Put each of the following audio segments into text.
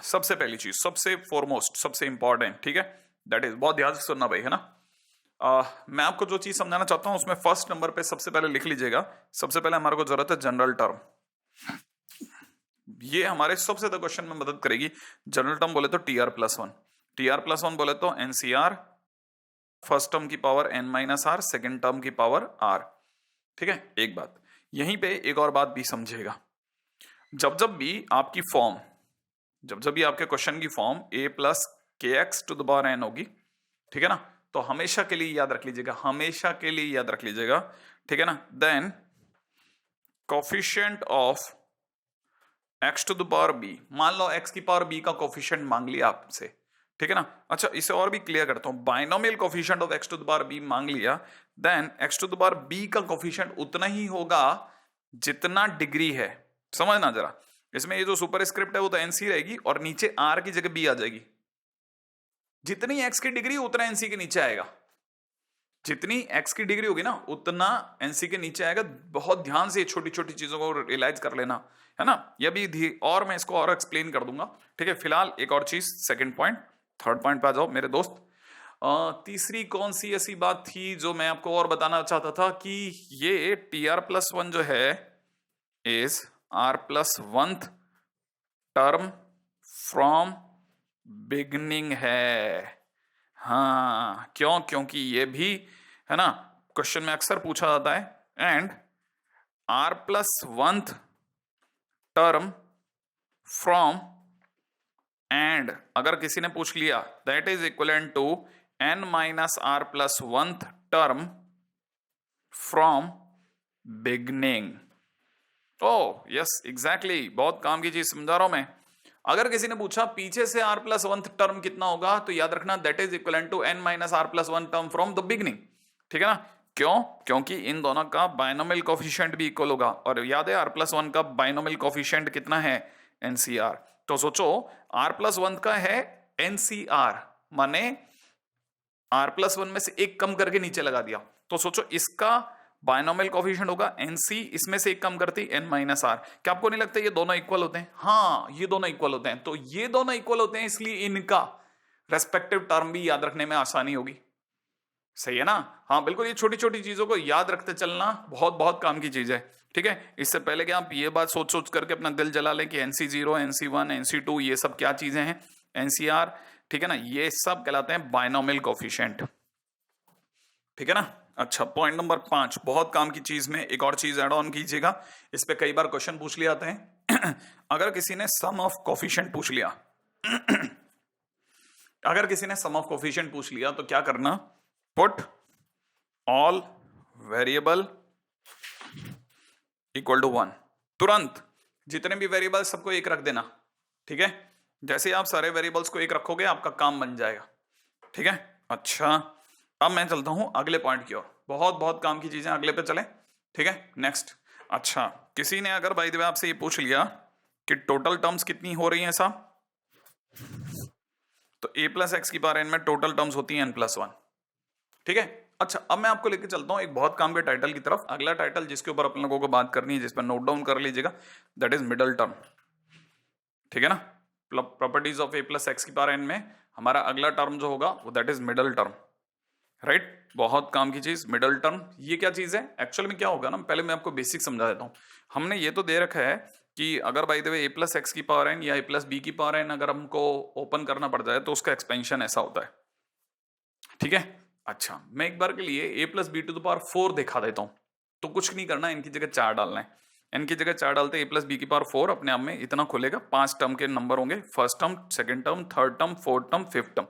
सबसे पहली चीज, सबसे फॉरमोस्ट, सबसे इंपॉर्टेंट, ठीक है, दैट इज, बहुत ध्यान से सुनना भाई, है ना। मैं आपको जो चीज समझाना चाहता हूं उसमें फर्स्ट नंबर पे सबसे पहले लिख लीजिएगा, सबसे पहले हमारे को जरूरत है जनरल टर्म। ये हमारे सबसे ज्यादा क्वेश्चन में मदद करेगी। जनरल टर्म बोले तो TR+1, TR+1 बोले तो NCR, फर्स्ट टर्म की पावर N-R, सेकेंड टर्म की पावर R। ठीक है, एक बात यहीं पे एक और बात भी समझिएगा, जब जब भी आपकी फॉर्म, जब जब भी आपके क्वेश्चन की फॉर्म A+KX⁴ होगी, ठीक है ना, तो हमेशा के लिए याद रख लीजिएगा, हमेशा के लिए याद रख लीजिएगा, ठीक है ना, then coefficient of x⁴ b, मान लो x की पावर b का कोफिशिएंट मांग लिया आपसे, ठीक है ना। अच्छा, इसे और भी क्लियर करता हूं, binomial coefficient of x⁴ b मांग लिया, देन x⁴ b का कोफिशिएंट उतना ही होगा जितना डिग्री है। समझना जरा, इसमें ये जो सुपरस्क्रिप्ट है वो तो NC रहेगी और नीचे R की जगह B आ जाएगी। जितनी x की डिग्री उतना NC के नीचे आएगा, जितनी x की डिग्री होगी ना उतना NC के नीचे आएगा। बहुत ध्यान से छोटी छोटी चीजों को रियलाइज कर लेना, है ना। यह भी और मैं इसको और एक्सप्लेन कर दूंगा, ठीक है। फिलहाल एक और चीज, सेकंड पॉइंट, थर्ड पॉइंट पे आ जाओ मेरे दोस्त। तीसरी कौन सी ऐसी बात थी जो मैं आपको और बताना चाहता था कि ये TR+1 जो है is R+1th term from beginning है। हाँ, क्यों? क्योंकि ये भी, है ना, क्वेश्चन में अक्सर पूछा जाता है। And R+1th term from, and अगर किसी ने पूछ लिया that is equivalent to N-R+1th term from beginning. Oh yes, exactly, बहुत काम की चीज समझा रहा हूं मैं। अगर किसी ने पूछा पीछे से R+1th टर्म कितना होगा, तो याद रखना that is equivalent to N-R+1 term from the beginning, ठीक है ना। क्यों? क्योंकि इन दोनों का बाइनोमियल कोफिशिएंट भी इक्वल होगा, और याद है R+1 का बाइनोमियल कोफिशिएंट कितना है? NCR। तो सोचो R+1 का है NCR, माने R+1 में से एक कम करके नीचे लगा दिया, तो सोचो इसका बाइनोमियल कोफिशिएंट होगा NC, इसमें से एक कम करती N-R। क्या आपको नहीं लगता ये दोनों इक्वल होते हैं? हाँ, ये दोनों इक्वल होते हैं। तो ये दोनों इक्वल होते हैं, इसलिए इनका रेस्पेक्टिव टर्म भी याद रखने में आसानी होगी। सही है ना? हाँ बिल्कुल, ये छोटी छोटी चीजों को याद रखते चलना बहुत बहुत काम की चीज है, ठीक है। इससे पहले कि आप ये बात सोच सोच करके अपना दिल जला लें कि NC0, NC1, NC2 ये सब क्या चीजें हैं, NCR, ठीक है ना, ये सब कहलाते हैं बाइनोमियल कोफिशिएंट, ठीक है ना। अच्छा, पॉइंट नंबर 5, बहुत काम की चीज में एक और चीज ऐड ऑन कीजिएगा, इस पे कई बार क्वेश्चन पूछ लिए आते हैं। अगर किसी ने सम ऑफ कोफिशिएंट पूछ लिया, अगर किसी ने सम ऑफ कोफिशिएंट पूछ लिया तो क्या करना, put all variable equal to 1, तुरंत जितने भी वेरिएबल सबको एक रख देना, ठीक है। जैसे आप सारे वेरिएबल्स को एक रखोगे आपका काम बन जाएगा, ठीक है। अच्छा, अब मैं चलता हूं अगले पॉइंट की ओर, बहुत बहुत काम की चीजें अगले पे चले, ठीक है। नेक्स्ट, अच्छा, किसी ने अगर बाय द वे आपसे ये पूछ लिया कि टोटल टर्म्स कितनी हो रही हैं साहब, तो A+X⁴N में टोटल टर्म्स होती हैं N+1, ठीक है। अच्छा, अब मैं आपको लेके चलता हूं एक बहुत काम के टाइटल की तरफ। अगला टाइटल जिसके ऊपर अपन लोगों को बात करनी है, जिस पर नोट डाउन कर लीजिएगा, दैट इज मिडल टर्म, ठीक है ना। प्रॉपर्टीज ऑफ A+X⁴N में हमारा अगला टर्म जो होगा वो that is middle term, right. बहुत काम की चीज मिडल टर्म, ये क्या चीज है एक्चुअल में, क्या होगा ना, पहले मैं आपको बेसिक समझा देता हूं। हमने ये तो दे रखा है कि अगर बाय द वे A+X⁴N या A+B⁴N अगर हमको ओपन करना पड़ जाए तो उसका एक्सपेंशन ऐसा होता है, ठीक है। अच्छा, मैं एक बार के लिए A+B⁴ दिखा देता हूं, तो कुछ नहीं करना, इनकी जगह 4 डालना है, इनकी जगह 4 डालते A+B⁴ अपने आप में इतना खुलेगा, 5 टर्म के नंबर होंगे, first term, second term, third term, fourth term, fifth term,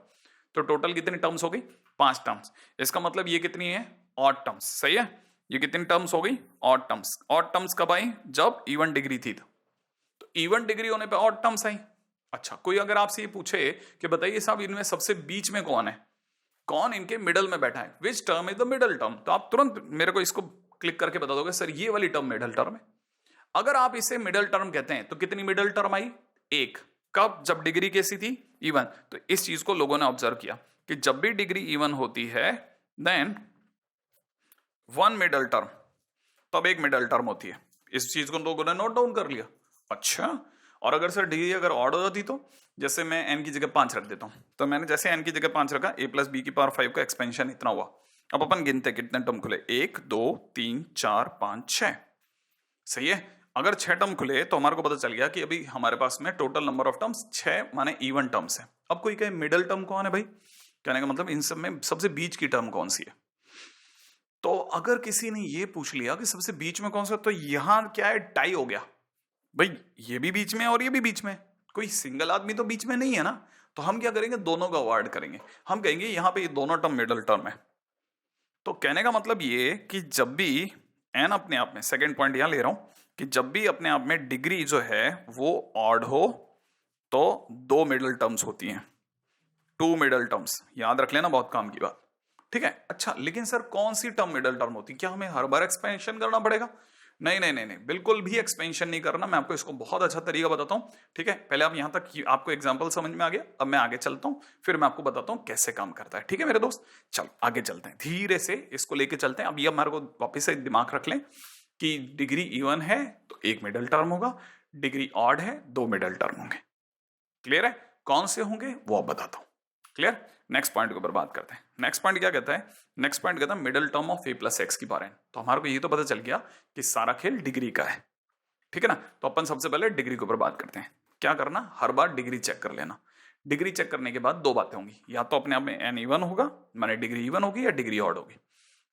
तो टोटल कितनी टर्म्स हो गई? 5 टर्म्स। इसका मतलब ये कितनी है? ऑड टर्म्स, सही है। ये कितनी टर्म्स हो गई? Odd terms. ऑड टर्म्स कब आई? जब इवन डिग्री थी, तो इवन डिग्री होने पे ऑड टर्म्स आई। अच्छा, कोई अगर आपसे ये पूछे कि बताइए साहब इनमें सबसे बीच में कौन है, कौन इनके मिडल में बैठा है, which term is the middle term, तो आप तुरंत मेरे को इसको क्लिक करके बता दोगे सर ये वाली टर्म मिडल टर्म है। अगर आप इसे मिडल टर्म कहते हैं तो कितनी मिडल टर्म आई? 1। कब? जब डिग्री कैसी थी? इवन। तो इस चीज को लोगों ने ऑब्जर्व किया कि जब भी डिग्री इवन होती है देन 1 मिडल टर्म, तब एक मिडल टर्म होती है। इस चीज को लोगों ने नोट डाउन कर लिया। अच्छा, और अगर सर डिग्री अगर ऑड हो जाती तो जैसे मैं n की जगह 5 रख देता हूँ, तो मैंने जैसे n की जगह 5 रखा, a प्लस बी की पावर 5 का एक्सपेंशन इतना हुआ। अब अपन गिनते कितने टर्म खुले, 1 2 3 4 5 6। सही है। अगर 6 टर्म खुले तो हमारे को पता चल गया कि अभी हमारे पास में टोटल नंबर ऑफ टर्म्स 6 माने इवन टर्म्स है। अब कोई कहे मिडल टर्म कौन है भाई, कहने का मतलब इन सब में सबसे बीच की टर्म कौन सी है। तो अगर किसी ने ये पूछ लिया कि सबसे बीच में कौन सा, तो यहां क्या है, टाई हो गया भाई, ये भी बीच में और ये भी बीच में, कोई सिंगल आदमी तो बीच में नहीं है ना। तो हम क्या करेंगे, दोनों का अवॉइड करेंगे, हम कहेंगे यहां पे ये दोनों टर्म मिडल टर्म है। तो कहने का मतलब ये कि जब भी एन अपने आप में, सेकंड पॉइंट यहां ले रहा हूं कि जब भी अपने आप में डिग्री जो है वो ऑड हो तो 2 मिडल टर्म्स होती हैं, 2 मिडल टर्म्स, याद रख लेना, बहुत काम की बात। ठीक है। अच्छा लेकिन सर कौन सी टर्म मिडल टर्म होती है, क्या हमें हर बार एक्सपेंशन करना पड़ेगा? नहीं नहीं नहीं नहीं, बिल्कुल भी एक्सपेंशन नहीं करना, मैं आपको इसको बहुत अच्छा तरीका बताता हूं। ठीक है, पहले आप यहां तक आपको एग्जांपल समझ में आ गया, अब मैं आगे चलता हूं, फिर मैं आपको बताता हूं कैसे काम करता है। ठीक है मेरे दोस्त, चल आगे चलते हैं, धीरे से इसको लेके चलते हैं। अब ये हमारे को वापस से दिमाग रख लें कि डिग्री इवन है तो 1 मिडल टर्म होगा, डिग्री ऑड है 2 मिडल टर्म होंगे। क्लियर है? कौन से होंगे वो अब बताता हूं। क्लियर? नेक्स्ट पॉइंट के ऊपर बात करते हैं। नेक्स्ट पॉइंट क्या कहता है, नेक्स्ट पॉइंट कहता है middle term of a plus x की पावर n। तो हमारे को ये तो पता चल गया कि सारा खेल डिग्री का है। ठीक है ना। तो अपन सबसे पहले डिग्री के ऊपर बात करते हैं। क्या करना, हर बार डिग्री चेक कर लेना। डिग्री चेक करने के बाद 2 बातें होंगी, या तो अपने आप में n इवन होगा, माने डिग्री इवन होगी, या डिग्री ऑड होगी।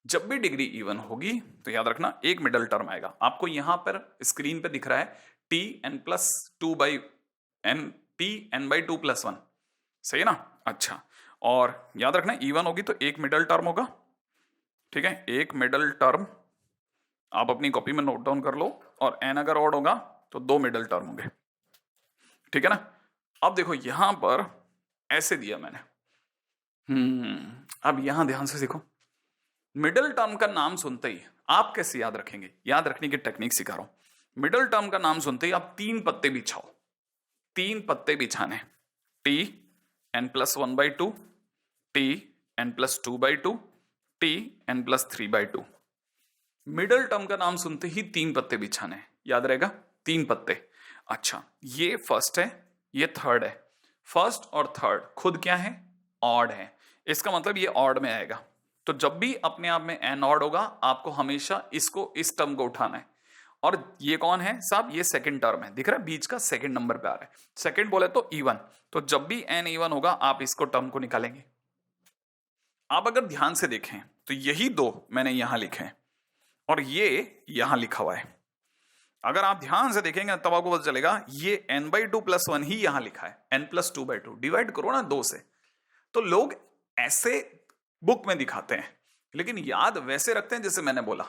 जब भी डिग्री इवन होगी तो याद रखना एक मिडल टर्म आएगा। आपको यहां पर स्क्रीन पे दिख रहा है T N plus 2 by N, T N by 2 plus 1। सही है ना। अच्छा, और याद रखना इवन होगी तो एक मिडल टर्म होगा। ठीक है, एक मिडल टर्म आप अपनी कॉपी में नोट डाउन कर लो, और एन अगर ऑड होगा तो 2 मिडल टर्म होंगे। ठीक है ना। अब देखो यहां पर ऐसे दिया मैंने, अब यहां ध्यान से देखो, मिडल टर्म का नाम सुनते ही आप कैसे याद रखेंगे, याद रखने की टेक्निक सिखा रहा हूं। मिडल टर्म का नाम सुनते ही आप 3 पत्ते बिछाओ, 3 पत्ते बिछाने, T N plus 1 by 2, T N plus 2 by 2, T N plus 3 by 2। Middle term का नाम सुनते ही 3 पत्ते बिछाने, याद रहेगा 3 पत्ते। अच्छा, ये फर्स्ट है, ये थर्ड है। फर्स्ट और थर्ड खुद क्या है, ऑड है, इसका मतलब ये ऑड में आएगा। तो जब भी अपने आप में एन ऑड होगा आपको हमेशा इसको, इस टर्म को उठाना है। और ये कौन है साहब, ये सेकंड टर्म है, दिख रहा है बीच का सेकंड नंबर पे आ रहा है, सेकंड बोले तो इवन। तो जब भी एन इवन होगा आप इसको टर्म को निकालेंगे। आप अगर ध्यान से देखें तो यही 2 मैंने यहां लिखे हैं और ये यहां लिखा हुआ है। अगर आप ध्यान से देखेंगे तब आपको पता चलेगा ये n बाई 2 प्लस 1 ही यहां लिखा है, n प्लस 2 बाई 2, डिवाइड करो ना 2 से। तो लोग ऐसे बुक में दिखाते हैं लेकिन याद वैसे रखते हैं जैसे मैंने बोला।